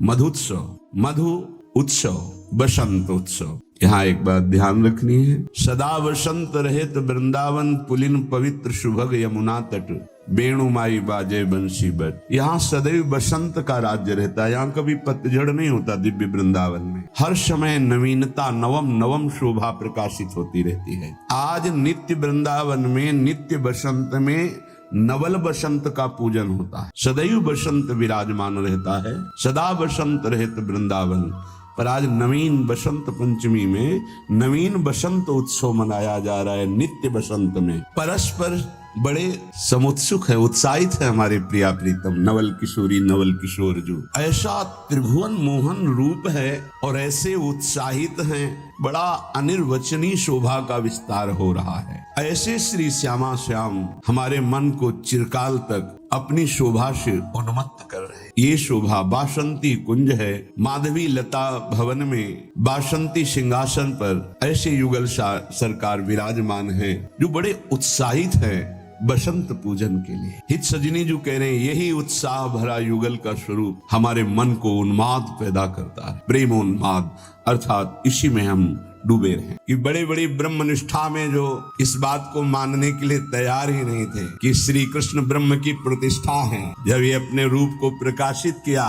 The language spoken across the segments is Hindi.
मधुत्सव, मधु उत्सव, बसंत उत्सव। यहाँ एक बात ध्यान रखनी है, सदा बसंत रहे तो वृंदावन, पुलिन पवित्र शुभग यमुना तट, वेणुमाई बाजे बंसी बट। यहाँ सदैव बसंत का राज्य रहता है। यहाँ कभी पतझड़ नहीं होता। दिव्य वृंदावन में हर समय नवीनता, नवम नवम शोभा प्रकाशित होती रहती है। आज नित्य वृंदावन में, नित्य बसंत में नवल बसंत का पूजन होता है। सदैव बसंत विराजमान रहता है, सदा बसंत रहित वृंदावन। पर आज नवीन बसंत पंचमी में नवीन बसंत उत्सव मनाया जा रहा है। नित्य बसंत में परस्पर बड़े समुत्सुक है, उत्साहित है हमारे प्रिया प्रीतम नवल किशोरी, नवल किशोर जो ऐसा त्रिभुवन मोहन रूप है और ऐसे उत्साहित हैं, बड़ा अनिर्वचनीय शोभा का विस्तार हो रहा है। ऐसे श्री श्यामा श्याम हमारे मन को चिरकाल तक अपनी शोभा से उन्मत्त कर रहे हैं। ये शोभा बासंती कुंज है। माधवी लता भवन में बासंती सिंहासन पर ऐसे युगल सरकार विराजमान है जो बड़े उत्साहित है बसंत पूजन के लिए। हित सजनी जो कह रहे हैं, यही उत्साह भरा युगल का स्वरूप हमारे मन को उन्माद पैदा करता है, प्रेमोन्माद। अर्थात इसी में हम डूबे रहे कि बड़े बड़ी ब्रह्मनिष्ठा में जो इस बात को मानने के लिए तैयार ही नहीं थे कि श्री कृष्ण ब्रह्म की प्रतिष्ठा है। जब ये अपने रूप को प्रकाशित किया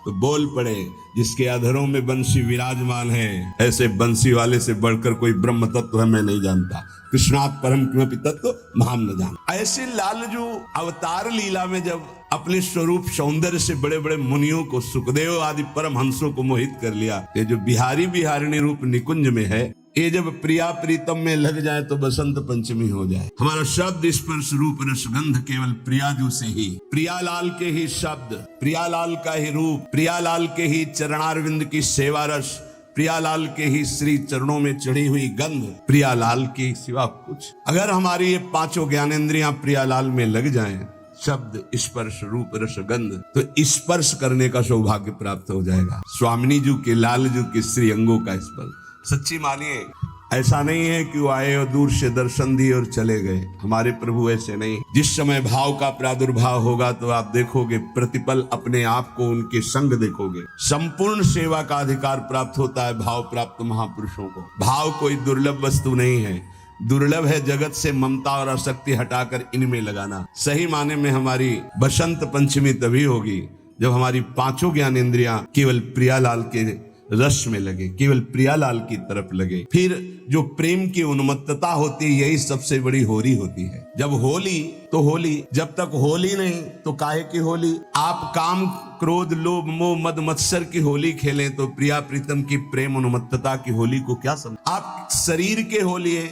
तो बोल पड़े, जिसके अधरों में बंसी विराजमान है, ऐसे बंसी वाले से बढ़कर कोई ब्रह्म तत्व है मैं नहीं जानता। कृष्णात् परम किमपि तत्व महान न जान। ऐसे लालजू अवतार लीला में जब अपने स्वरूप सौंदर्य से बड़े बड़े मुनियों को, सुखदेव आदि परम हंसों को मोहित कर लिया। ये जो बिहारी बिहारिणी रूप निकुंज में है, ये जब प्रिया प्रीतम में लग जाए तो बसंत पंचमी हो जाए। हमारा शब्द स्पर्श रूप रसगंध केवल प्रियाजू से ही, प्रियालाल के ही शब्द, प्रियालाल का ही रूप, प्रियालाल के ही चरणारविंद की सेवा रस, प्रियालाल के ही श्री चरणों में चढ़ी हुई गंध, प्रियालाल के सिवा कुछ। अगर हमारी ये पांचों ज्ञानेंद्रियां प्रियालाल में लग जाएं, शब्द स्पर्श रूप रसगंध, तो स्पर्श करने का सौभाग्य प्राप्त हो जाएगा। स्वामिनी जी के, लाल जी के श्री अंगों का स्पर्श। सच्ची मानिए, ऐसा नहीं है कि वो आए और दूर से दर्शन दिए और चले गए। हमारे प्रभु ऐसे नहीं। जिस समय भाव का प्रादुर्भाव होगा तो आप देखोगे प्रतिपल अपने आप को उनके संग देखोगे। संपूर्ण सेवा का अधिकार प्राप्त होता है भाव प्राप्त महापुरुषों को। भाव कोई दुर्लभ वस्तु नहीं है। दुर्लभ है जगत से ममता और आसक्ति हटाकर इनमें लगाना। सही माने में हमारी बसंत पंचमी तभी होगी जब हमारी पांचों ज्ञानेंद्रियां केवल प्रियालाल के रस में लगे, केवल प्रियालाल की तरफ लगे। फिर जो प्रेम की उन्मत्तता होती है, यही सबसे बड़ी होली होती है। जब होली तो होली, जब तक होली नहीं तो काहे की होली। आप काम क्रोध लोभ मोह मद मत्सर की होली खेलें तो प्रिया प्रीतम की प्रेम उन्मत्तता की होली को क्या समझ। आप शरीर के होलिए,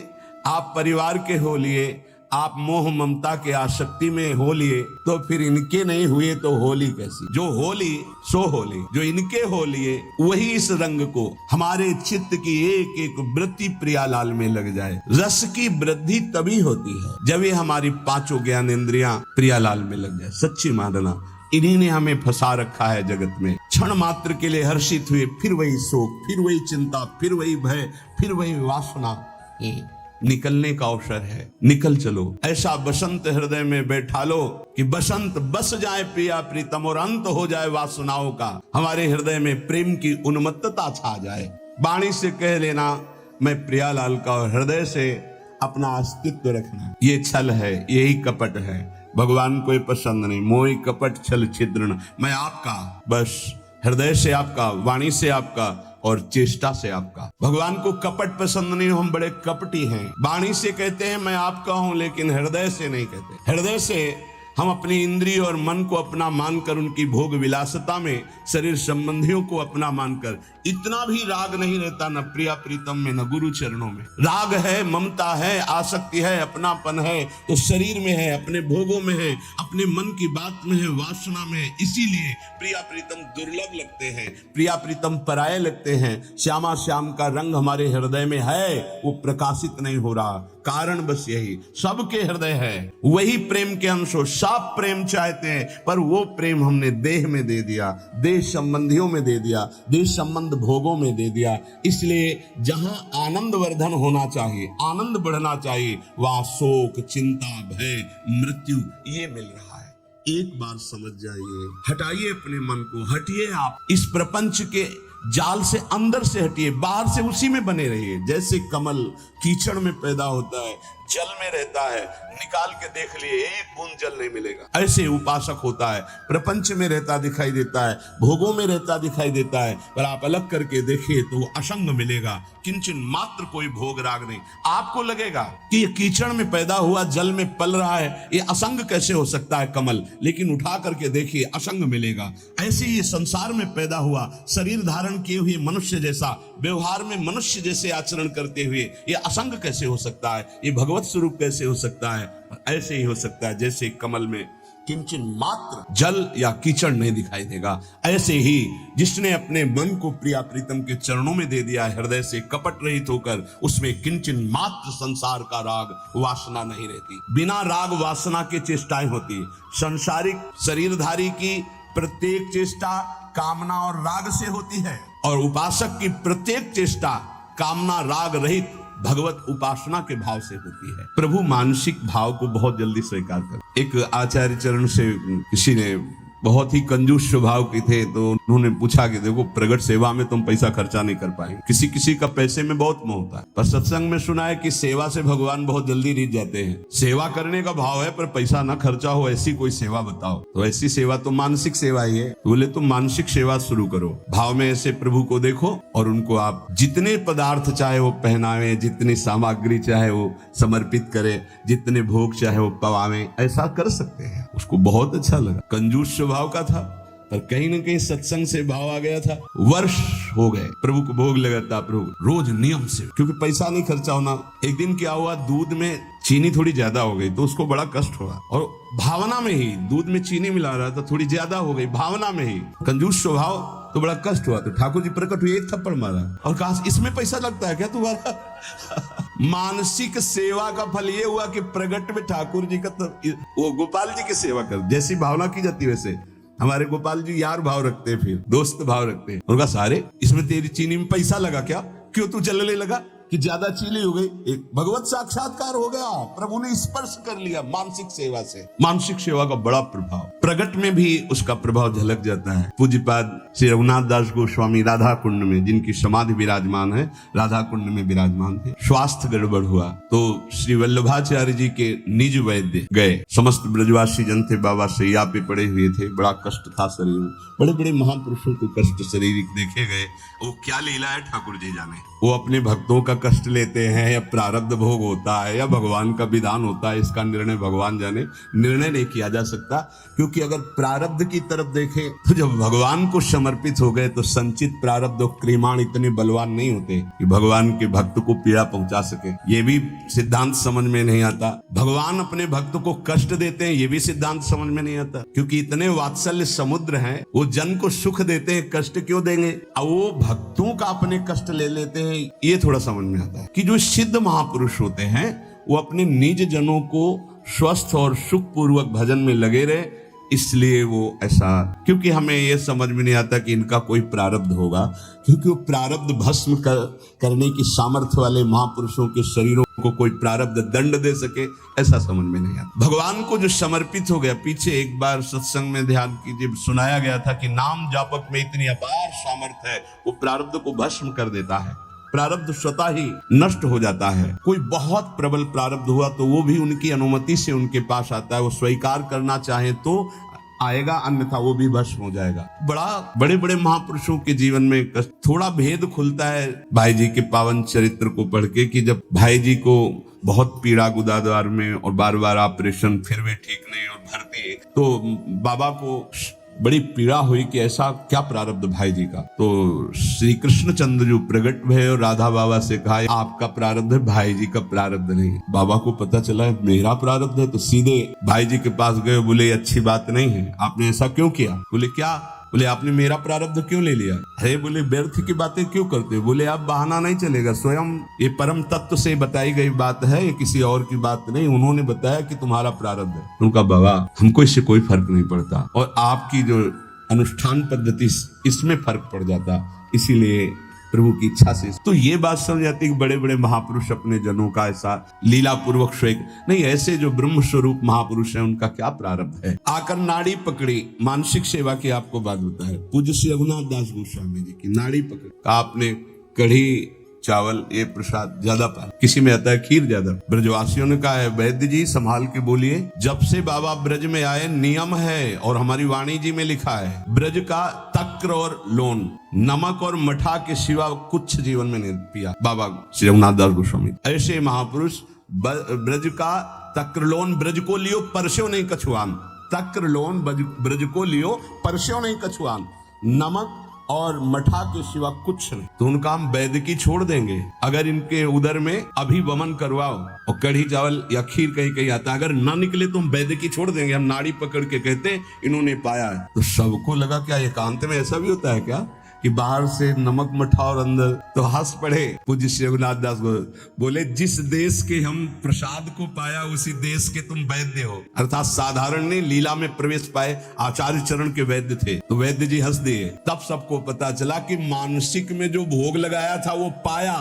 आप परिवार के होलिए, आप मोह ममता के आसक्ति में हो लिए, तो फिर इनके नहीं हुए तो होली कैसी। जो होली सो होली, जो इनके हो लिए वही इस रंग को हमारे चित्त की एक एक वृत्ति प्रियालाल में लग जाए। रस की वृद्धि तभी होती है जब ये हमारी पांचों ज्ञानेंद्रियां प्रियालाल में लग जाए। सच्ची मानना, इन्हीं ने हमें फंसा रखा है जगत में। क्षण मात्र के लिए हर्षित हुए, फिर वही शोक, फिर वही चिंता, फिर वही भय, फिर वही वासना। निकलने का अवसर है, निकल चलो। ऐसा बसंत हृदय में बैठा लो कि बसंत बस जाए प्रिया प्रीतम और अंत हो जाए वासनाओं का। हमारे हृदय में प्रेम की उन्मत्तता छा जाए। वाणी से कह लेना मैं प्रियालाल का, और हृदय से अपना अस्तित्व रखना। ये छल है, यही कपट है। भगवान को ये पसंद नहीं। मोहि कपट छल छिद्रण, मैं आपका, बस हृदय से आपका, वाणी से आपका और चेष्टा से आपका। भगवान को कपट पसंद नहीं। हम बड़े कपटी हैं। वाणी से कहते हैं मैं आपका हूं, लेकिन हृदय से नहीं कहते। हृदय से हम अपनी इंद्रिय और मन को अपना मानकर, उनकी भोग विलासता में शरीर संबंधियों को अपना मानकर, इतना भी राग नहीं रहता न प्रिया प्रीतम में, न गुरु चरणों में। राग है, ममता है, आसक्ति है, अपनापन है तो शरीर में है, अपने भोगों में है, अपने मन की बात में है, वासना में है। इसीलिए प्रिया प्रीतम दुर्लभ लगते हैं, प्रिया प्रीतम पराये लगते हैं। श्यामा श्याम का रंग हमारे हृदय में है, वो प्रकाशित नहीं हो रहा। कारण बस यही, सबके हृदय है, वही प्रेम के अंश हो। सब प्रेम चाहते हैं, पर वो प्रेम हमने देह में दे दिया, देह संबंधियों में दे दिया, देह संबंध भोगों में दे दिया। इसलिए जहां आनंद वर्धन होना चाहिए, आनंद बढ़ना चाहिए, वहां शोक, चिंता, भय, मृत्यु ये मिल रहा है। एक बार समझ जाइए, हटाइए अपने मन को, हटिए आप इस प्रपंच के जाल से, अंदर से हटिए, बाहर से उसी में बने रहिए। जैसे कमल कीचड़ में पैदा होता है, जल में रहता है, निकाल के देख लिए एक बूंद जल नहीं मिलेगा, ऐसे उपासक होता है, प्रपंच में रहता दिखाई देता है, भोगों में रहता दिखाई देता है, पर आप अलग करके देखिए तो वो असंग मिलेगा, किंचन मात्र कोई भोग राग नहीं। आपको लगेगा कि ये कीचड़ में पैदा हुआ, जल में पल रहा है, ये असंग कैसे हो सकता है कमल, लेकिन उठा करके देखिए असंग मिलेगा। ऐसे ये संसार में पैदा हुआ, शरीर धारण किए हुए मनुष्य जैसा, व्यवहार में मनुष्य जैसे आचरण करते हुए ये असंग कैसे हो सकता है, ये भगवत स्वरूप कैसे हो सकता है। ऐसे ही हो सकता है जैसे कमल में किंचन मात्र जल या कीचड़ नहीं दिखाई देगा, ऐसे ही जिसने अपने मन को प्रिया प्रीतम के चरणों में दे दिया, हृदय से कपट रहित होकर, उसमें किंचन मात्र संसार का राग वासना नहीं रहती। बिना राग वासना के चेष्टाएं होती। संसारिक शरीरधारी की प्रत्येक चेष्टा कामना और राग से होती है, और उपासक की प्रत्येक चेष्टा कामना राग रहित भगवत उपासना के भाव से होती है। प्रभु मानसिक भाव को बहुत जल्दी स्वीकार कर। एक आचार्य चरण से किसी ने, बहुत ही कंजूस स्वभाव के थे, तो उन्होंने पूछा कि देखो प्रगट सेवा में तुम पैसा खर्चा नहीं कर पाएंगे, किसी किसी का पैसे में बहुत मोह होता है, पर सत्संग में सुना है कि सेवा से भगवान बहुत जल्दी रीझ जाते हैं। सेवा करने का भाव है पर पैसा ना खर्चा हो, ऐसी कोई सेवा बताओ। तो ऐसी सेवा तो मानसिक सेवा ही है। बोले तुम मानसिक सेवा शुरू करो, भाव में ऐसे प्रभु को देखो और उनको आप जितने पदार्थ चाहे वो पहनावे, जितनी सामग्री चाहे वो समर्पित करे, जितने भोग चाहे वो पवावे, ऐसा कर सकते हैं। उसको बहुत अच्छा लगा। कंजूस स्वभाव का था, पर कहीं ना कहीं सत्संग से भाव आ गया था। वर्ष हो गए प्रभु को भोग लगाता, प्रभु रोज नियम से, क्योंकि पैसा नहीं खर्चा होना। एक दिन क्या हुआ, दूध में चीनी थोड़ी ज्यादा हो गई तो उसको बड़ा कष्ट हुआ, और भावना में ही दूध में चीनी मिला रहा था, थोड़ी ज्यादा हो गई, भावना में ही कंजूस स्वभाव, तो बड़ा कष्ट हुआ। तो ठाकुर जी प्रकट हुए, एक थप्पड़ मारा और कहा इसमें पैसा लगता है क्या तुम्हारा? मानसिक सेवा का फल ये हुआ कि प्रगट में ठाकुर जी का, तो वो गोपाल जी की सेवा कर, जैसी भावना की जाती वैसे हमारे गोपाल जी यार भाव रखते हैं, फिर दोस्त भाव रखते हैं। उनका सारे इसमें तेरी चीनी में पैसा लगा क्या, क्यों तू जलने लगा कि ज्यादा चीनी हो गई? एक भगवत साक्षात्कार हो गया, प्रभु ने स्पर्श कर लिया मानसिक सेवा से। मानसिक सेवा का बड़ा प्रभाव, प्रगट में भी उसका प्रभाव झलक जाता है। पूज्यपाद श्री रघुनाथ दास गोस्वामी राधा कुंड में, जिनकी समाधि विराजमान है, राधा कुंड में विराजमान थे। स्वास्थ्य गड़बड़ हुआ तो श्री वल्लभाचार्य जी के निज वैद्य गए। समस्त ब्रजवासी जन थे, बाबा सैया पे पड़े हुए थे, बड़ा कष्ट था शरीर में। बड़े बड़े महापुरुषों को कष्ट शारीरिक देखे गए। वो क्या लीला है ठाकुर जी जाने, वो अपने भक्तों का कष्ट लेते हैं या प्रारब्ध भोग होता है या भगवान का विधान होता है, इसका निर्णय भगवान जाने। निर्णय नहीं किया जा सकता, क्योंकि अगर प्रारब्ध की तरफ देखें तो जब भगवान को समर्पित हो गए तो संचित प्रारब्ध और क्रिमाण इतने बलवान नहीं होते कि भगवान के भक्त को पीड़ा पहुंचा सके। ये भी सिद्धांत समझ में नहीं आता। भगवान अपने भक्त को कष्ट देते हैं, ये भी सिद्धांत समझ में नहीं आता, क्योंकि इतने वात्सल्य समुद्र हैं, वो जन को सुख देते हैं, कष्ट क्यों देंगे? अब वो भक्तों का अपने कष्ट ले लेते हैं, ये थोड़ा समझ में आता है। कि जो सिद्ध महापुरुष होते हैं वो अपने निज जनों को स्वस्थ और सुख पूर्वक भजन में लगे रहे, इसलिए वो ऐसा। क्योंकि हमें ये समझ में नहीं आता कि इनका कोई प्रारब्ध होगा, क्योंकि वो प्रारब्ध भस्म करने की सामर्थ्य वाले महापुरुषों के शरीरों को कोई प्रारब्ध दंड दे सके, ऐसा समझ में नहीं आता। भगवान को जो समर्पित हो गया, पीछे एक बार सत्संग में ध्यान कीजिए, सुनाया गया था कि नाम जापक में इतनी अपार सामर्थ्य है, वो प्रारब्ध को भस्म कर देता है, प्रारब्ध स्वतः ही नष्ट हो जाता है। कोई बहुत प्रबल प्रारब्ध हुआ तो वो भी उनकी अनुमति से उनके पास आता है, वो स्वीकार करना चाहे तो आएगा, अन्यथा वो भी भस्म हो जाएगा। बड़े बड़े महापुरुषों के जीवन में थोड़ा भेद खुलता है भाई जी के पावन चरित्र को पढ़ के, कि जब भाई जी को बहुत पीड़ा गुदाद्वार में और बार बार ऑपरेशन, फिर भी ठीक नहीं और भर्ती, तो बाबा को बड़ी पीड़ा हुई कि ऐसा क्या प्रारब्ध भाई जी का। तो श्री कृष्ण चंद्र जो प्रकट भय और राधा बाबा से कहा आपका प्रारब्ध है, भाई जी का प्रारब्ध नहीं। बाबा को पता चला मेरा प्रारब्ध है, तो सीधे भाई जी के पास गए, बोले अच्छी बात नहीं है, आपने ऐसा क्यों किया? बोले क्या? बोले आपने मेरा प्रारब्ध क्यों ले लिया? अरे बोले व्यर्थ की बातें क्यों करते हो? बोले आप बहाना नहीं चलेगा, स्वयं ये परम तत्व से बताई गई बात है, ये किसी और की बात नहीं, उन्होंने बताया कि तुम्हारा प्रारब्ध है। उनका बाबा हमको इससे कोई फर्क नहीं पड़ता, और आपकी जो अनुष्ठान पद्धति इसमें फर्क पड़ जाता, इसीलिए प्रभु की इच्छा से। तो ये बात समझ आती है कि बड़े बड़े महापुरुष अपने जनों का ऐसा लीला पूर्वक स्वेग नहीं, ऐसे जो ब्रह्म स्वरूप महापुरुष हैं उनका क्या प्रारब्ध है। आकर नाड़ी पकड़ी, मानसिक सेवा की आपको बात बता है। पूज्य श्री रघुनाथ दास गोस्वामी जी की नाड़ी पकड़ी, आपने कढ़ी चावल ये प्रसाद ज्यादा पाया, किसी में आता है खीर ज्यादा। ब्रजवासियों ने कहा है वैद्य जी संभाल के बोलिए, जब से बाबा ब्रज में आए नियम है और हमारी वाणी जी में लिखा है, ब्रज का तक्र और लोन, नमक और मठा के सिवा कुछ जीवन में नहीं पिया बाबा श्री रघुनाथ दास गोस्वामी। ऐसे महापुरुष ब्रज का तक्रलोन ब्रज को लियो परस्यो नहीं कछुआन, तक्रलोन ब्रज को लियो परस्यो नहीं कछुआन, नमक और मठा के सिवा कुछ नहीं। तो उनका हम वैद्य की छोड़ देंगे, अगर इनके उदर में अभिवमन करवाओ और कढ़ी चावल या खीर कहीं कहीं आता, अगर ना निकले तो हम वैद्य की छोड़ देंगे। हम नाड़ी पकड़ के कहते इन्होंने पाया है। तो सबको लगा क्या एकांत में ऐसा भी होता है क्या कि बाहर से नमक मठा और अंदर, तो हंस पड़े पूज्य श्री रघुनाथ दास बोले, जिस देश के हम प्रसाद को पाया उसी देश के तुम वैद्य हो। अर्थात साधारण ने लीला में प्रवेश पाए, आचार्य चरण के वैद्य थे। तो वैद्य जी हंस दिए। तब सबको पता चला कि मानसिक में जो भोग लगाया था वो पाया,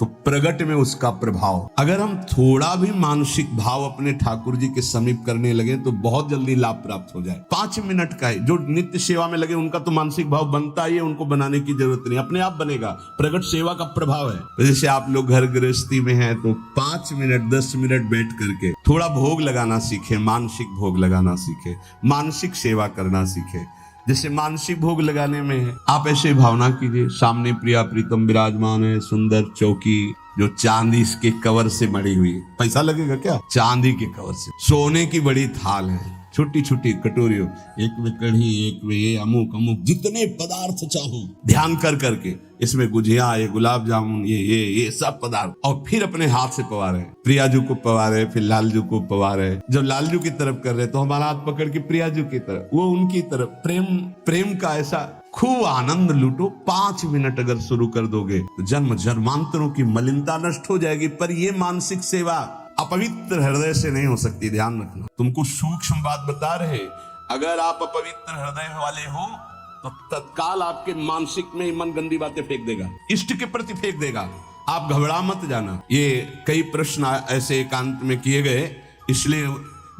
तो प्रगट में उसका प्रभाव। अगर हम थोड़ा भी मानसिक भाव अपने ठाकुर जी के समीप करने लगे तो बहुत जल्दी लाभ प्राप्त हो जाए। 5 मिनट का है, जो नित्य सेवा में लगे उनका तो मानसिक भाव बनता ही है, उनको बनाने की जरूरत नहीं, अपने आप बनेगा। प्रगट सेवा का प्रभाव है। जैसे आप लोग घर गृहस्थी में हैं तो 5 मिनट 10 मिनट बैठ करके थोड़ा भोग लगाना सीखे, मानसिक भोग लगाना सीखे, मानसिक सेवा करना सीखे। जैसे मानसिक भोग लगाने में है, आप ऐसे भावना कीजिए सामने प्रिया प्रीतम विराजमान है, सुंदर चौकी जो चांदी के कवर से मड़ी हुई, पैसा लगेगा क्या, चांदी के कवर से, सोने की बड़ी थाल है, छोटी छोटी कटोरियों, एक में कढ़ी, एक में ये अमुक अमुक, जितने पदार्थ चाहो ध्यान कर करके, इसमें गुजिया, ये गुलाब जामुन, ये सब पदार्थ, और फिर अपने हाथ से पवा रहे, प्रियाजू को पवा रहे, फिर लालजू को पवा रहे। जब लालजू की तरफ कर रहे तो हमारा हाथ पकड़ के प्रियाजू की तरफ, वो उनकी तरफ, प्रेम का ऐसा खूब आनंद लूटो। 5 मिनट अगर शुरू कर दोगे तो जन्म जन्मांतरों की मलिनता नष्ट हो जाएगी। पर ये मानसिक सेवा अपवित्र हृदय से नहीं हो सकती, ध्यान रखना। तुमको सूक्ष्म बात बता रहे, अगर आप अपवित्र हृदय वाले हो तो तत्काल आपके मानसिक में मन गंदी बातें फेंक देगा, इष्ट के प्रति फेंक देगा। आप घबरा मत जाना। ये कई प्रश्न ऐसे एकांत में किए गए, इसलिए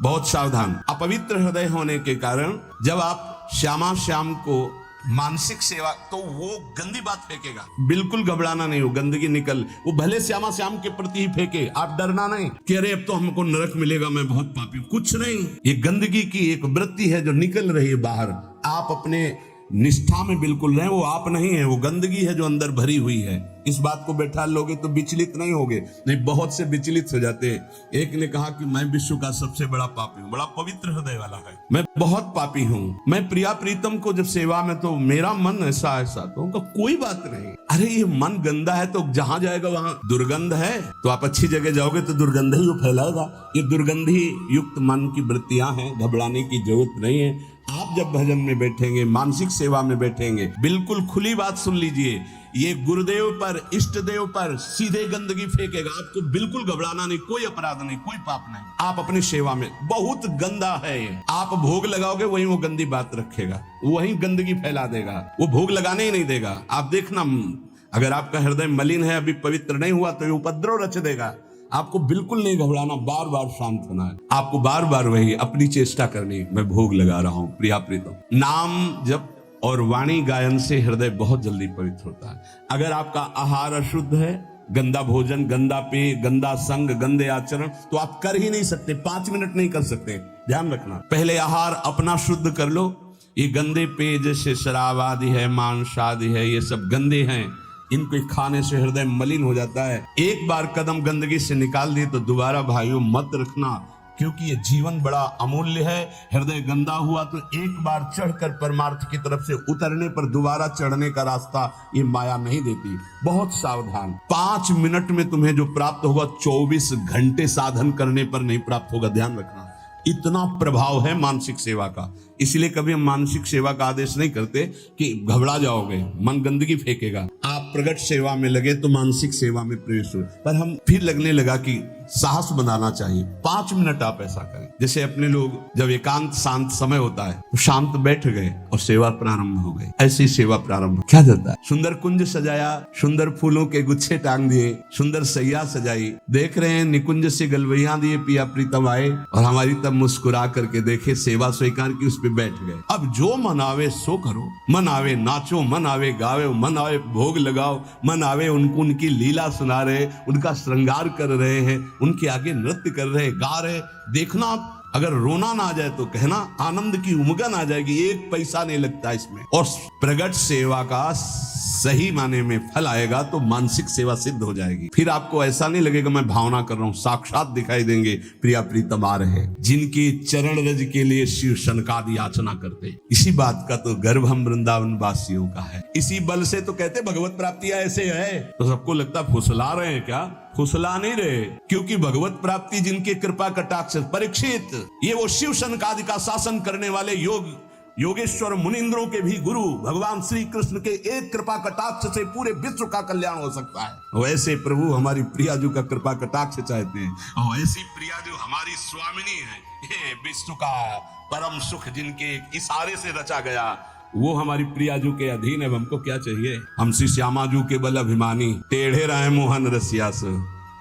बहुत सावधान। अपवित्र हृदय होने के कारण जब आप श्यामा श्याम को मानसिक सेवा, तो वो गंदी बात फेंकेगा, बिल्कुल घबराना नहीं हो, गंदगी निकल, वो भले श्यामा श्याम के प्रति ही फेंके, आप डरना नहीं कि अरे अब तो हमको नरक मिलेगा, मैं बहुत पापी हूं, कुछ नहीं। ये गंदगी की एक वृत्ति है जो निकल रही है बाहर। आप अपने निष्ठा में बिल्कुल रहे, वो आप नहीं है, वो गंदगी है जो अंदर भरी हुई है। इस बात को बैठा लोगे तो विचलित नहीं होगे, नहीं बहुत से विचलित हो जाते हैं। एक ने कहा कि मैं विश्व का सबसे बड़ा पापी हूँ, बड़ा पवित्र हृदय वाला है, मैं बहुत पापी हूँ, मैं प्रिया प्रीतम को जब सेवा में तो मेरा मन ऐसा ऐसा, तो उनका कोई बात नहीं। अरे ये मन गंदा है तो जहां जाएगा वहां दुर्गंध है, तो आप अच्छी जगह जाओगे तो दुर्गंध ही वो फैलाएगा। ये दुर्गंधी युक्त मन की वृत्तियां हैं, घबराने की जरूरत नहीं है। आप जब भजन में बैठेंगे, मानसिक सेवा में बैठेंगे, बिल्कुल खुली बात सुन लीजिए, ये गुरुदेव पर, इष्ट देव पर सीधे गंदगी फेंकेगा, आपको बिल्कुल घबराना नहीं, कोई अपराध नहीं, कोई पाप नहीं। आप अपनी सेवा में, बहुत गंदा है ये, आप भोग लगाओगे वहीं वो गंदी बात रखेगा, वहीं गंदगी फैला देगा, वो भोग लगाने ही नहीं देगा। आप देखना, अगर आपका हृदय मलिन है, अभी पवित्र नहीं हुआ, तो ये उपद्रव रच देगा। आपको बिल्कुल नहीं घबराना, बार बार शांत होना है, आपको बार बार वही अपनी चेष्टा करनी, मैं भोग लगा रहा हूं प्रिया प्रीतम। नाम जप और वाणी गायन से हृदय बहुत जल्दी पवित्र होता है। अगर आपका आहार अशुद्ध है, गंदा भोजन, गंदा पेय, गंदा संग, गंदे आचरण, तो आप कर ही नहीं सकते, 5 मिनट नहीं कर सकते। ध्यान रखना, पहले आहार अपना शुद्ध कर लो। ये गंदे पेय जैसे शराब आदि है, मांस आदि है, ये सब गंदे हैं, इनको खाने से हृदय मलिन हो जाता है। एक बार कदम गंदगी से निकाल दिए तो दोबारा भाइयों मत रखना, क्योंकि ये जीवन बड़ा अमूल्य है। हृदय गंदा हुआ तो एक बार चढ़कर परमार्थ की तरफ से उतरने पर दोबारा चढ़ने का रास्ता ये माया नहीं देती। बहुत सावधान। 5 मिनट में तुम्हें जो प्राप्त होगा 24 घंटे साधन करने पर नहीं प्राप्त होगा, ध्यान रखना। इतना प्रभाव है मानसिक सेवा का, इसलिए कभी हम मानसिक सेवा का आदेश नहीं करते कि घबरा जाओगे, मन गंदगी फेंकेगा। आप प्रगट सेवा में लगे तो मानसिक सेवा में प्रवेश हो, पर हम फिर लगने लगा कि साहस बनाना चाहिए। 5 मिनट आप ऐसा करें, जैसे अपने लोग जब एकांत शांत समय होता है तो शांत बैठ गए और सेवा प्रारंभ हो गई, ऐसी सेवा प्रारंभ क्या जाता है। सुंदर कुंज सजाया, सुंदर फूलों के गुच्छे टांग दिए, सुंदर सैया सजाई, देख रहे हैं निकुंज से गलवैया दिए, पिया प्रीतम आए और हमारी तब मुस्कुरा करके देखे, सेवा स्वीकार की, उस पर बैठ गए। अब जो मन आवे सो करो, मन आवे नाचो, मन आवे गावे, मन आवे भोग लगाओ, मन आवे उनको उनकी लीला सुना रहे, उनका श्रृंगार कर रहे हैं, उनके आगे नृत्य कर रहे, गा रहे। देखना, अगर रोना ना आ जाए तो कहना, आनंद की उमगन आ जाएगी, एक पैसा नहीं लगता इसमें। और प्रगट सेवा का सही माने में फल आएगा तो मानसिक सेवा सिद्ध हो जाएगी। फिर आपको ऐसा नहीं लगेगा मैं भावना कर रहा हूं, साक्षात दिखाई देंगे प्रिया प्रीतम आ रहे, जिनके चरण रज के लिए शिव शनकादि याचना करते। इसी बात का तो गर्व हम वृंदावन वासियों का है। इसी बल से तो कहते भगवत प्राप्ति ऐसे है। तो सबको लगता फुसला रहे हैं क्या? फुसला नहीं रहे, क्योंकि भगवत प्राप्ति जिनके कृपा कटाक्ष। परीक्षित, ये वो शिव शनकादि का शासन करने वाले योगेश्वर मुनिंद्रों के भी गुरु भगवान श्री कृष्ण के एक कृपा कटाक्ष से पूरे विश्व का कल्याण हो सकता है। वैसे प्रभु हमारी प्रियाजू का कृपा कटाक्ष चाहते हैं, और ऐसी प्रियाजू हमारी स्वामिनी है। ये विश्व का परम सुख जिनके इशारे से रचा गया, वो हमारी प्रियाजू के अधीन है। हमको क्या चाहिए? हम श्री श्यामाजू के बल अभिमानी, टेढ़े रहे मोहन रसियास।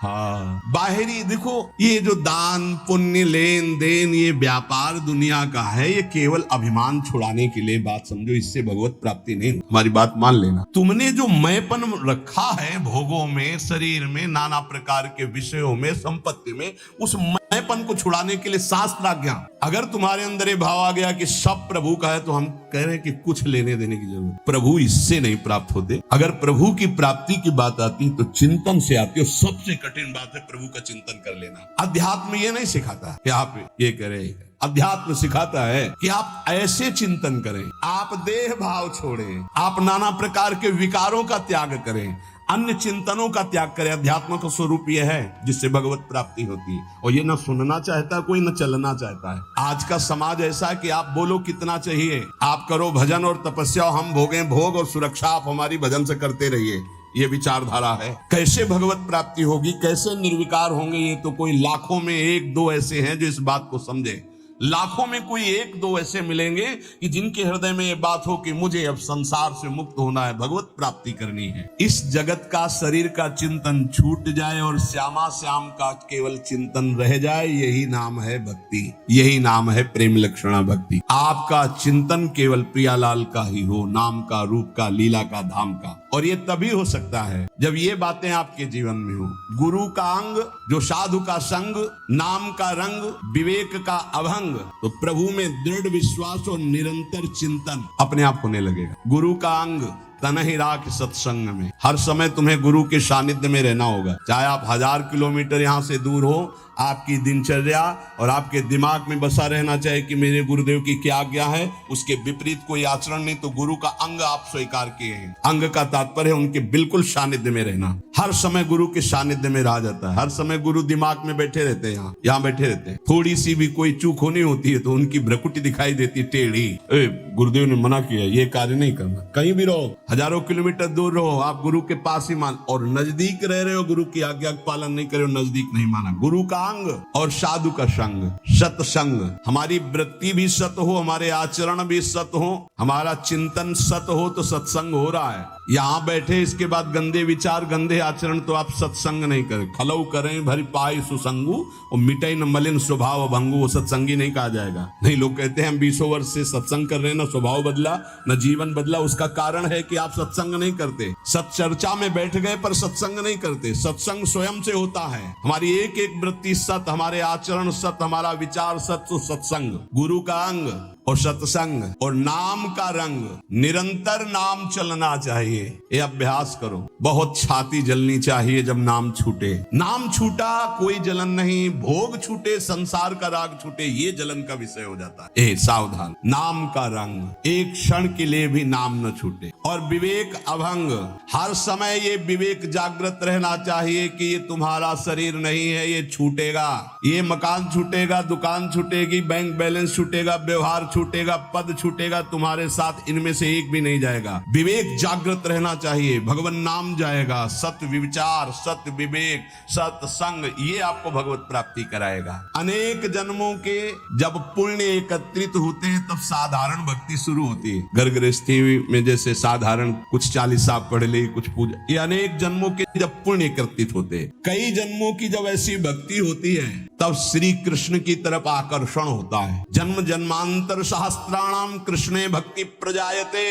हाँ, बाहरी देखो, ये जो दान पुण्य लेन देन ये व्यापार दुनिया का है, ये केवल अभिमान छुड़ाने के लिए बात समझो, इससे भगवत प्राप्ति नहीं। हमारी बात मान लेना। तुमने जो मैंपन रखा है भोगों में, शरीर में, नाना प्रकार के विषयों में, संपत्ति में, उस मैंपन को छुड़ाने के लिए शास्त्राज्ञा। अगर तुम्हारे अंदर ये भाव आ गया कि सब प्रभु का है, तो हम कह रहे हैं कि कुछ लेने देने की जरूरत, प्रभु इससे नहीं प्राप्त होते। अगर प्रभु की प्राप्ति की बात आती तो चिंतन से आती है। सबसे कठिन बात है प्रभु का चिंतन कर लेना। अध्यात्म ये नहीं सिखाता कि आप ये करें, अध्यात्म सिखाता है कि आप ऐसे चिंतन करें, आप देह भाव छोड़ें, आप नाना प्रकार के विकारों का त्याग करें, अन्य चिंतनों का त्याग करें। अध्यात्म का स्वरूप यह है जिससे भगवत प्राप्ति होती है। और ये न सुनना चाहता कोई, न चलना चाहता है। आज का समाज ऐसा है कि आप बोलो कितना चाहिए, आप करो भजन और तपस्या, हम भोगें भोग और सुरक्षा आप हमारी भजन से करते रहिए। ये विचारधारा है। कैसे भगवत प्राप्ति होगी, कैसे निर्विकार होंगे, ये तो कोई लाखों में एक दो ऐसे हैं जो इस बात को समझे। लाखों में कोई एक दो ऐसे मिलेंगे कि जिनके हृदय में ये बात हो कि मुझे अब संसार से मुक्त होना है, भगवत प्राप्ति करनी है। इस जगत का, शरीर का चिंतन छूट जाए और श्यामा श्याम का केवल चिंतन रह जाए, यही नाम है भक्ति, यही नाम है प्रेम लक्षणा भक्ति। आपका चिंतन केवल प्रियालाल का ही हो, नाम का, रूप का, लीला का, धाम का। और ये तभी हो सकता है जब ये बातें आपके जीवन में हो। गुरु का अंग जो साधु का संग, नाम का रंग, विवेक का अभंग, तो प्रभु में दृढ़ विश्वास और निरंतर चिंतन अपने आप होने लगेगा। गुरु का अंग तन ही राख सत्संग में, हर समय तुम्हें गुरु के सानिध्य में रहना होगा। चाहे आप 1000 किलोमीटर यहाँ से दूर हो, आपकी दिनचर्या और आपके दिमाग में बसा रहना चाहिए कि मेरे गुरुदेव की क्या आज्ञा है, उसके विपरीत कोई आचरण नहीं, तो गुरु का अंग आप स्वीकार किए हैं। अंग का तात्पर्य है उनके बिल्कुल सानिध्य में रहना। हर समय गुरु के सानिध्य में रहा जाता है। हर समय गुरु दिमाग में बैठे रहते हैं, यहाँ बैठे रहते हैं। थोड़ी सी भी कोई चूक होनी होती है तो उनकी भ्रकुटी दिखाई देती है, टेढ़ी। गुरुदेव ने मना किया, ये कार्य नहीं करना। कहीं भी रहो, हजारों किलोमीटर दूर रहो, आप गुरु के पास ही मान, और नजदीक रह रहे हो, गुरु की आज्ञा का पालन नहीं कर रहे हो, नजदीक नहीं माना। गुरु का अंग और साधु का संग, सत्संग। हमारी वृत्ति भी सत हो, हमारे आचरण भी सत हो, हमारा चिंतन सत हो, तो सत्संग हो रहा है। यहाँ बैठे इसके बाद गंदे विचार, गंदे आचरण, तो आप सत्संग नहीं करें। खलऊ करें भरी पाई सुसंगु और मिटाई न मलिन स्वभाव भंगु, वो सत्संगी नहीं कहा जाएगा। नहीं, लोग कहते हैं हम 20 वर्ष से सत्संग कर रहे हैं, न स्वभाव बदला न जीवन बदला। उसका कारण है कि आप सत्संग नहीं करते। सत्चर्चा में बैठ गए पर सत्संग नहीं करते। सत्संग स्वयं से होता है। हमारी एक एक वृत्ति सत, हमारे आचरण सत, हमारा विचार सत, तो सत्संग। गुरु का अंग और सत्संग और नाम का रंग, निरंतर नाम चलना चाहिए। ये अभ्यास करो। बहुत छाती जलनी चाहिए जब नाम छूटे। नाम छूटा कोई जलन नहीं, भोग छूटे, संसार का राग छूटे, ये जलन का विषय हो जाता है। ए सावधान, नाम का रंग, एक क्षण के लिए भी नाम न छूटे। और विवेक अभंग, हर समय ये विवेक जागृत रहना चाहिए कि ये तुम्हारा शरीर नहीं है, ये छूटेगा। ये मकान छूटेगा, दुकान छूटेगी, बैंक बैलेंस छूटेगा, व्यवहार छूटेगा, पद छूटेगा, तुम्हारे साथ इनमें से एक भी नहीं जाएगा। विवेक जागृत रहना चाहिए, भगवान नाम जाएगा, सत्य विचार, सत्य विवेक, सत्संग, ये आपको भगवत प्राप्ति कराएगा। अनेक जन्मों के जब पुण्य एकत्रित होते हैं तब साधारण भक्ति शुरू होती है। घर गृहस्थी में जैसे साधारण कुछ चालीसा पढ़ ली, कुछ पूजा, ये अनेक जन्मों के जब पुण्य एकत्रित होते हैं, कई जन्मों की जब ऐसी भक्ति होती है तब श्री कृष्ण की तरफ आकर्षण होता है। जन्म जन्मांतर सहस्त्राणाम कृष्णे भक्ति प्रजायते।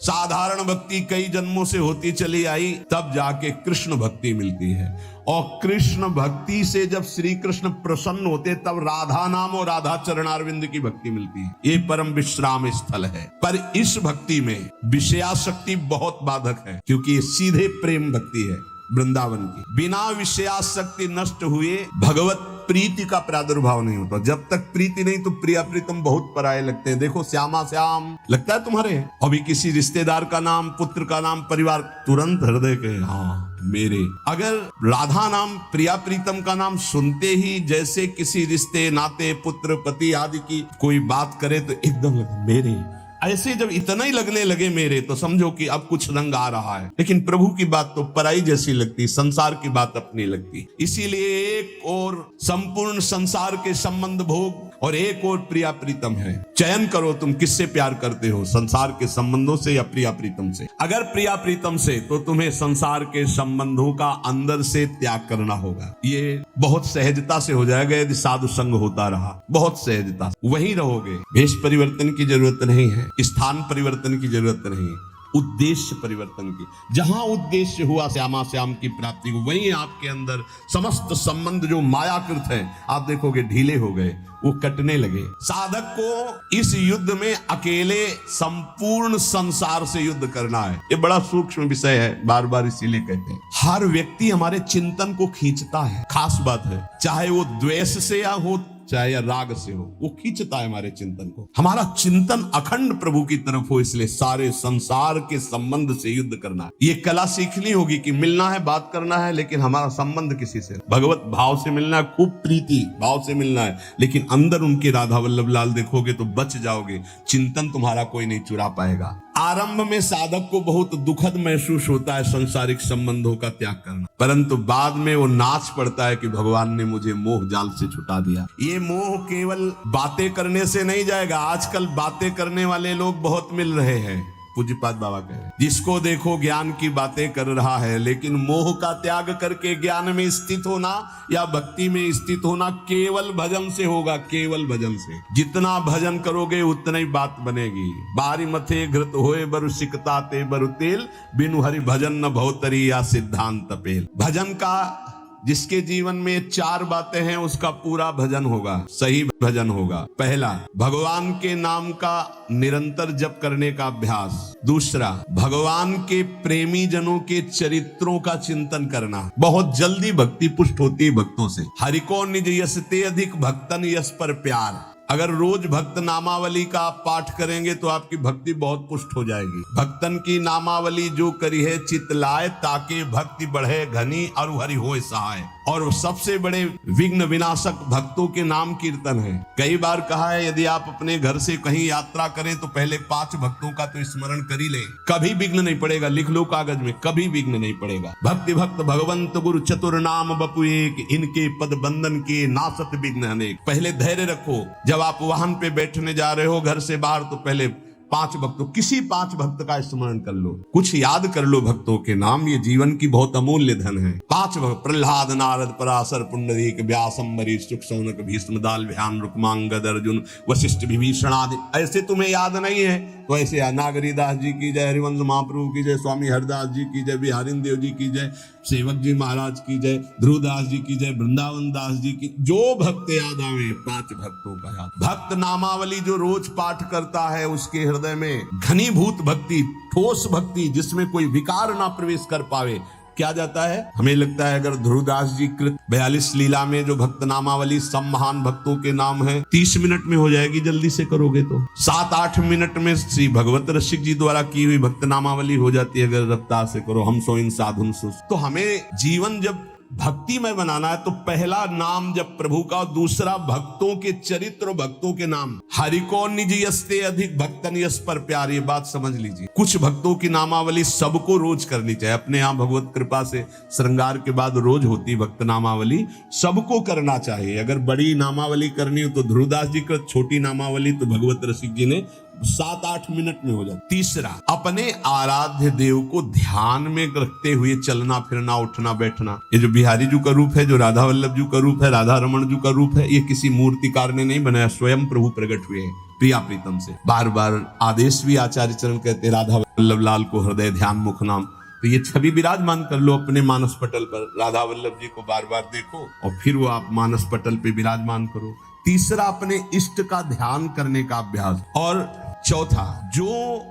साधारण भक्ति कई जन्मों से होती चली आई, तब जाके कृष्ण भक्ति मिलती है। और कृष्ण भक्ति से जब श्री कृष्ण प्रसन्न होते तब राधा नाम और राधा चरणारविंद की भक्ति मिलती है। ये परम विश्राम स्थल है। पर इस भक्ति में विषयाशक्ति बहुत बाधक है, क्योंकि ये सीधे प्रेम भक्ति है वृंदावन की। बिना विषयाशक्ति नष्ट हुए भगवत प्रीति का प्रादुर्भाव नहीं होता। जब तक प्रीति नहीं तो प्रिया प्रीतम बहुत पराये लगते हैं। देखो श्यामा श्याम लगता है तुम्हारे, अभी किसी रिश्तेदार का नाम, पुत्र का नाम, परिवार, तुरंत हृदय के हाँ मेरे। अगर राधा नाम, प्रिया प्रीतम का नाम सुनते ही जैसे किसी रिश्ते नाते, पुत्र पति आदि की कोई बात करे तो एकदम लगे मेरे। ऐसे जब इतना ही लगने लगे मेरे, तो समझो कि अब कुछ रंग आ रहा है। लेकिन प्रभु की बात तो पराई जैसी लगती, संसार की बात अपनी लगती। इसीलिए एक और संपूर्ण संसार के संबंध भोग और एक और प्रिया प्रीतम है। चयन करो तुम किससे प्यार करते हो, संसार के संबंधों से या प्रिया प्रीतम से। अगर प्रिया प्रीतम से, तो तुम्हें संसार के संबंधों का अंदर से त्याग करना होगा। ये बहुत सहजता से हो जाएगा यदि साधु संग होता रहा, बहुत सहजता, वहीं रहोगे। भेष परिवर्तन की जरूरत नहीं है, स्थान परिवर्तन की जरूरत नहीं है, उद्देश्य परिवर्तन की। जहां उद्देश्य हुआ श्यामा श्याम की प्राप्ति को, वहीं आपके अंदर समस्त संबंध जो मायाकृत है, आप देखोगे ढीले हो गए, वो कटने लगे। साधक को इस युद्ध में अकेले संपूर्ण संसार से युद्ध करना है। ये बड़ा सूक्ष्म विषय है, बार बार इसीलिए कहते हैं। हर व्यक्ति हमारे चिंतन को खींचता है, खास बात है, चाहे वो द्वेष से या हो, चाहे या राग से हो, वो खींचता है हमारे चिंतन को। हमारा चिंतन अखंड प्रभु की तरफ हो, इसलिए सारे संसार के संबंध से युद्ध करना है। ये कला सीखनी होगी कि मिलना है, बात करना है, लेकिन हमारा संबंध किसी से भगवत भाव से मिलना है, खूब प्रीति भाव से मिलना है। लेकिन अंदर उनके राधा वल्लभ लाल देखोगे तो बच जाओगे, चिंतन तुम्हारा कोई नहीं चुरा पाएगा। आरंभ में साधक को बहुत दुखद महसूस होता है सांसारिक संबंधों का त्याग करना, परंतु बाद में वो नाच पड़ता है कि भगवान ने मुझे मोह जाल से छुटा दिया। ये मोह केवल बातें करने से नहीं जाएगा। आजकल बातें करने वाले लोग बहुत मिल रहे हैं, पूज्यपाद बाबा कह रहे हैं, जिसको देखो ज्ञान की बातें कर रहा है, लेकिन मोह का त्याग करके ज्ञान में स्थित होना या भक्ति में स्थित होना केवल भजन से होगा, केवल भजन से। जितना भजन करोगे उतना ही बात बनेगी। बारी मथे घृत होए बरु सिकता ते बरु तेल, बिनु हरि भजन न भवतरी या सिद्धांत पेल। भजन का जिसके जीवन में चार बातें हैं उसका पूरा भजन होगा, सही भजन होगा। पहला, भगवान के नाम का निरंतर जप करने का अभ्यास। दूसरा, भगवान के प्रेमी जनों के चरित्रों का चिंतन करना। बहुत जल्दी भक्ति पुष्ट होती है भक्तों से। हरि को निज यस ते अधिक भक्तन यस पर प्यार। अगर रोज भक्त नामावली का आप पाठ करेंगे तो आपकी भक्ति बहुत पुष्ट हो जाएगी। भक्तन की नामावली जो करी है चित लाए, ताके भक्ति बढ़े घनी और हरि होए सहाय। और सबसे बड़े विघ्न विनाशक भक्तों के नाम कीर्तन है। कई बार कहा है यदि आप अपने घर से कहीं यात्रा करें तो पहले 5 भक्तों का तो स्मरण कर ही ले, कभी विघ्न नहीं पड़ेगा। लिख लो कागज में, कभी विघ्न नहीं पड़ेगा। भक्ति भक्त भगवंत गुरु चतुर नाम बपु एक, इनके पद बंधन के नासत विघ्न अनेक। पहले धैर्य रखो। जब आप वाहन पे बैठने जा रहे हो घर से बाहर, तो पहले 5 भक्तों, किसी 5 भक्त का स्मरण कर लो, कुछ याद कर लो भक्तों के नाम। ये जीवन की बहुत अमूल्य धन है। 5 भक्त, प्रहलाद नारद पराशर पुंडरीक व्यास अम्बरीश सुख शौनक भीष्म दाल ध्यान रुक्मांगद अर्जुन वशिष्ठ विभीषण आदि। ऐसे तुम्हें याद नहीं है तो ऐसे नागरीदास जी की जय, हरिवंश महाप्रभु की जय, स्वामी हरदास जी की जय, बिहारिन देव जी की जय, सेवक जी महाराज की जय, ध्रुवदास जी की जय, वृंदावन दास जी की। जो भक्त याद आवे 5 भक्तों का याद। भक्त नामावली जो रोज पाठ करता है उसके हृदय में घनीभूत भक्ति, ठोस भक्ति, जिसमें कोई विकार ना प्रवेश कर पावे, क्या जाता है। हमें लगता है अगर ध्रुवदास जी कृत 42 लीला में जो भक्त नामावली सब महान भक्तों के नाम है 30 मिनट में हो जाएगी, जल्दी से करोगे तो 7-8 मिनट में श्री भगवत रसिक जी द्वारा की हुई भक्त नामावली हो जाती है अगर रफ्तार से करो। हम सोइन साधुन सुस। तो हमें जीवन जब भक्ति में बनाना है तो पहला नाम जब प्रभु का, दूसरा भक्तों के चरित्र, भक्तों के नाम। हरि को निज यस्ते अधिक भक्तन यस पर प्यार, ये बात समझ लीजिए। कुछ भक्तों की नामावली सबको रोज करनी चाहिए। अपने यहाँ भगवत कृपा से श्रृंगार के बाद रोज होती भक्त नामावली, सबको करना चाहिए। अगर बड़ी नामावली करनी हो तो ध्रुवदास जी का, छोटी नामावली तो भगवत रसिक जी ने 7-8 मिनट में हो जाता। तीसरा, अपने आराध्य देव को ध्यान में रखते हुए चलना फिरना, उठना बैठना। ये जो बिहारी जी का रूप है, जो राधा वल्लभ जी का रूप है, राधा रमन जी का रूप है, ये किसी मूर्तिकार ने नहीं बनाया, स्वयं प्रभु प्रकट हुए हैं प्रिया प्रीतम से। बार बार आदेश भी आचार्य चरण कहते, राधा वल्लभ लाल को हृदय ध्यान मुख नाम। तो ये छवि विराजमान कर लो अपने मानस पटल पर, राधा वल्लभ जी को बार बार देखो और फिर वो आप मानस पटल पे विराजमान करो। तीसरा, अपने इष्ट का ध्यान करने का अभ्यास। और चौथा, जो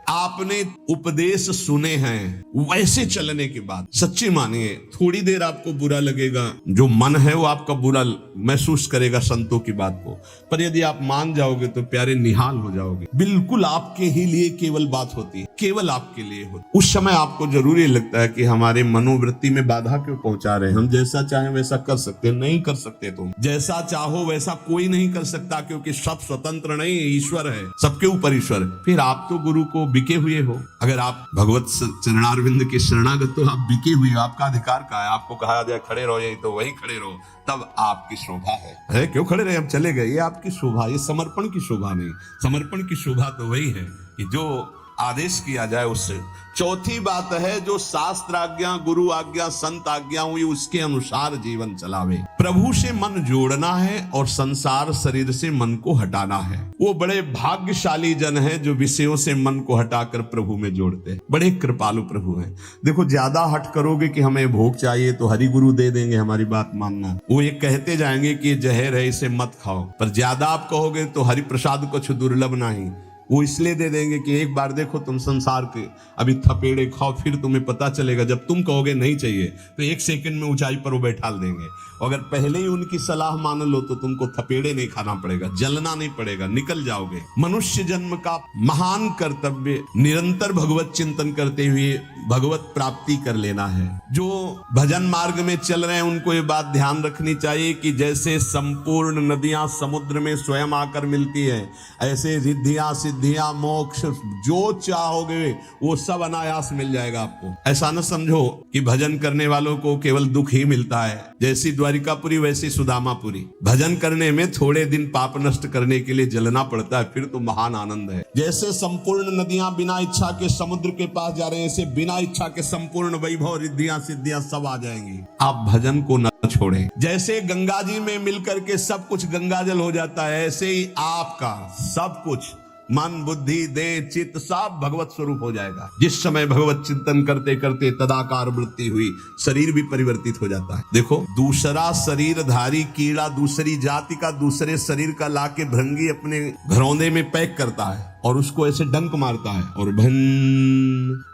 आपने उपदेश सुने हैं वैसे चलने के बाद, सच्ची मानिए थोड़ी देर आपको बुरा लगेगा, जो मन है वो आपका बुरा महसूस करेगा संतों की बात को, पर यदि आप मान जाओगे तो प्यारे निहाल हो जाओगे। बिल्कुल आपके ही लिए केवल बात होती है, केवल आपके लिए होती। उस समय आपको जरूरी लगता है कि हमारे मनोवृत्ति में बाधा क्यों पहुंचा रहे हैं, हम जैसा चाहें वैसा कर सकते, नहीं कर सकते। तुम जैसा चाहो वैसा कोई नहीं कर सकता, क्योंकि सब स्वतंत्र नहीं, ईश्वर है, सबके ऊपर ईश्वर। फिर आप तो गुरु को बिके हुए हो। अगर आप भगवत चरणारविंद के शरणागत तो आप बिके हुए हो, आपका अधिकार कहाँ है? आपको कहा जाए खड़े रहो, यही तो वही खड़े रहो, तब आपकी शोभा है। अरे क्यों खड़े रहे, हम चले गए, ये आपकी शोभा, ये समर्पण की शोभा नहीं। समर्पण की शोभा तो वही है कि जो आदेश किया जाए उससे। चौथी बात है, जो शास्त्र आज्ञा, गुरु आज्ञा, संत आज्ञा हुई उसके अनुसार जीवन चलावे। प्रभु से मन जोड़ना है और संसार शरीर से मन को हटाना है। वो बड़े भाग्यशाली जन है जो विषयों से मन को हटाकर प्रभु में जोड़ते हैं। बड़े कृपालु प्रभु हैं। देखो, ज्यादा हट करोगे कि हमें भोग चाहिए तो हरि गुरु दे देंगे, हमारी बात मानना। वो ये कहते जाएंगे कि जहर है इसे मत खाओ, पर ज्यादा आप कहोगे तो हरि प्रसाद कुछ दुर्लभ नहीं, वो इसलिए दे देंगे कि एक बार देखो तुम संसार के अभी थपेड़े खाओ, फिर तुम्हें पता चलेगा। जब तुम कहोगे नहीं चाहिए तो 1 सेकंड में ऊंचाई पर वो बैठा देंगे। अगर पहले ही उनकी सलाह मान लो तो तुमको थपेड़े नहीं खाना पड़ेगा, जलना नहीं पड़ेगा, निकल जाओगे। मनुष्य जन्म का महान कर्तव्य निरंतर भगवत चिंतन करते हुए भगवत प्राप्ति कर लेना है। जो भजन मार्ग में चल रहे हैं उनको ये बात ध्यान रखनी चाहिए कि जैसे संपूर्ण नदियां समुद्र में स्वयं आकर मिलती है, ऐसे रिद्धियां सिद्धियां मोक्ष जो चाहोगे वो सब अनायास मिल जाएगा आपको। ऐसा न समझो कि भजन करने वालों को केवल दुख ही मिलता है। जैसी द्वारिकापुरी वैसी सुदामापुरी। भजन करने में थोड़े दिन पाप नष्ट करने के लिए जलना पड़ता है, फिर तो महान आनंद है। जैसे संपूर्ण नदियां बिना इच्छा के समुद्र के पास जा रहे हैं, ऐसे बिना इच्छा के संपूर्ण वैभव रिद्धियां सिद्धियां सब आ जाएंगी। आप भजन को न छोड़ें। जैसे गंगा जी में मिलकर के सब कुछ गंगा जल हो जाता है, ऐसे ही आपका सब कुछ मन बुद्धि देह चित्त सब भगवत स्वरूप हो जाएगा। जिस समय भगवत चिंतन करते करते तदाकार वृत्ति हुई, शरीर भी परिवर्तित हो जाता है। देखो, दूसरा शरीरधारी कीड़ा दूसरी जाति का दूसरे शरीर का लाके भृंगी अपने घरौंदे में पैक करता है और उसको ऐसे डंक मारता है और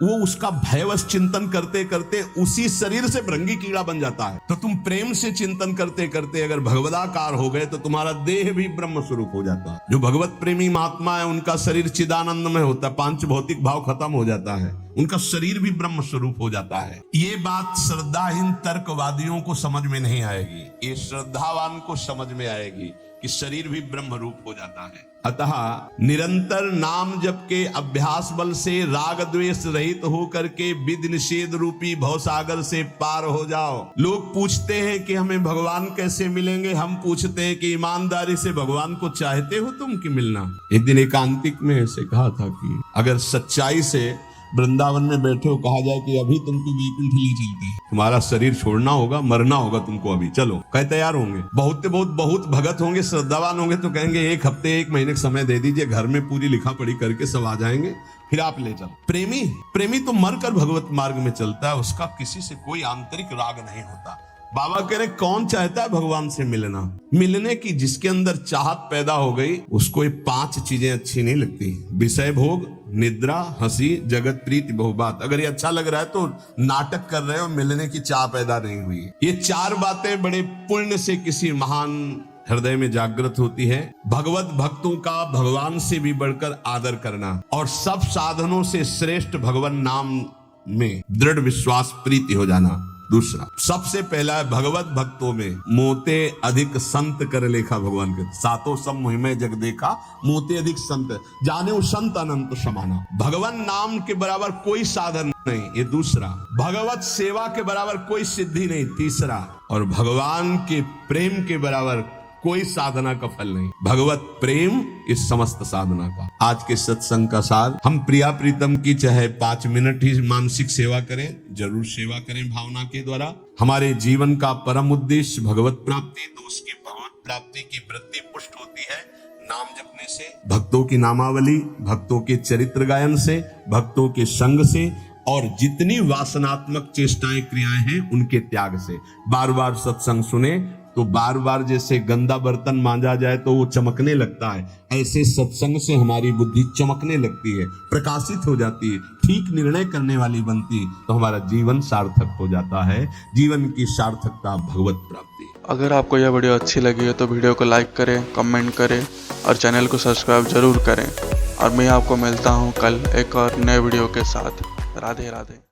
वो उसका भयवश चिंतन करते करते उसी शरीर से भृंगी कीड़ा बन जाता है। तो तुम प्रेम से चिंतन करते करते अगर भगवदाकार हो गए तो तुम्हारा देह भी ब्रह्म स्वरूप हो जाता है। जो भगवत प्रेमी महात्मा है उनका शरीर चिदानंद में होता है, 5 भौतिक भाव खत्म हो जाता है, उनका शरीर भी ब्रह्म स्वरूप हो जाता है। ये बात श्रद्धाहीन तर्कवादियों को समझ में नहीं आएगी, ये श्रद्धावान को समझ में आएगी कि शरीर भी ब्रह्म रूप हो जाता है। अतः निरंतर नाम जप के अभ्यास बल से राग द्वेष रहित होकर के विधि निषेध रूपी भवसागर से पार हो जाओ। लोग पूछते हैं कि हमें भगवान कैसे मिलेंगे, हम पूछते हैं कि ईमानदारी से भगवान को चाहते हो तुम कि मिलना। एक दिन एकांतिक में ऐसे कहा था कि अगर सच्चाई से वृंदावन में बैठे हो, कहा जाए कि अभी तुमको वैकुंठ ले चलते हैं, तुम्हारा शरीर छोड़ना होगा, मरना होगा तुमको, अभी चलो, कह तैयार होंगे। बहुत भगत होंगे, श्रद्धावान होंगे तो कहेंगे 1 हफ्ते 1 महीने का समय दे दीजिए, घर में पूरी लिखा पढ़ी करके सब आ जाएंगे, फिर आप ले चलो। प्रेमी तो मरकर भगवत मार्ग में चलता है, उसका किसी से कोई आंतरिक राग नहीं होता। बाबा कह रहे कौन चाहता है भगवान से मिलने की? जिसके अंदर चाहत पैदा हो गई उसको ये 5 चीजें अच्छी नहीं लगती, विषय भोग, निद्रा, हंसी, जगत प्रीति, बहुबात। अगर ये अच्छा लग रहा है तो नाटक कर रहे हो, मिलने की चाह पैदा नहीं हुई। ये 4 बातें बड़े पुण्य से किसी महान हृदय में जागृत होती है। भगवत भक्तों का भगवान से भी बढ़कर आदर करना और सब साधनों से श्रेष्ठ भगवान नाम में दृढ़ विश्वास प्रीति हो जाना। दूसरा सबसे पहला है भगवत भक्तों में मोते अधिक संत कर लेखा। भगवान के सातों सब मुहिमे जग देखा, मोते अधिक संत जाने संत अनंत समाना। भगवान नाम के बराबर कोई साधन नहीं, ये दूसरा। भगवत सेवा के बराबर कोई सिद्धि नहीं, तीसरा। और भगवान के प्रेम के बराबर कोई साधना का फल नहीं। भगवत प्रेम इस समस्त साधना का। आज के सत्संग का सार, हम प्रिया प्रीतम की चाहे 5 मिनट ही मानसिक सेवा करें, जरूर सेवा करें भावना के द्वारा। हमारे जीवन का परम उद्देश्य भगवत प्राप्ति, तो उसकी भगवत प्राप्ति की वृद्धि पुष्ट होती है नाम जपने से, भक्तों की नामावली, भक्तों के चरित्र गायन से, भक्तों के संग से, और जितनी वासनात्मक चेष्टाएं क्रियाएं हैं उनके त्याग से। बार बार सत्संग सुने तो बार बार जैसे गंदा बर्तन मांजा जाए तो वो चमकने लगता है, ऐसे सत्संग से हमारी बुद्धि चमकने लगती है, प्रकाशित हो जाती है, ठीक निर्णय करने वाली बनती, तो हमारा जीवन सार्थक हो जाता है। जीवन की सार्थकता भगवत प्राप्ति। अगर आपको यह वीडियो अच्छी लगी है तो वीडियो को लाइक करें, कमेंट करें और चैनल को सब्सक्राइब जरूर करें। और मैं आपको मिलता हूँ कल एक और नए वीडियो के साथ। राधे राधे।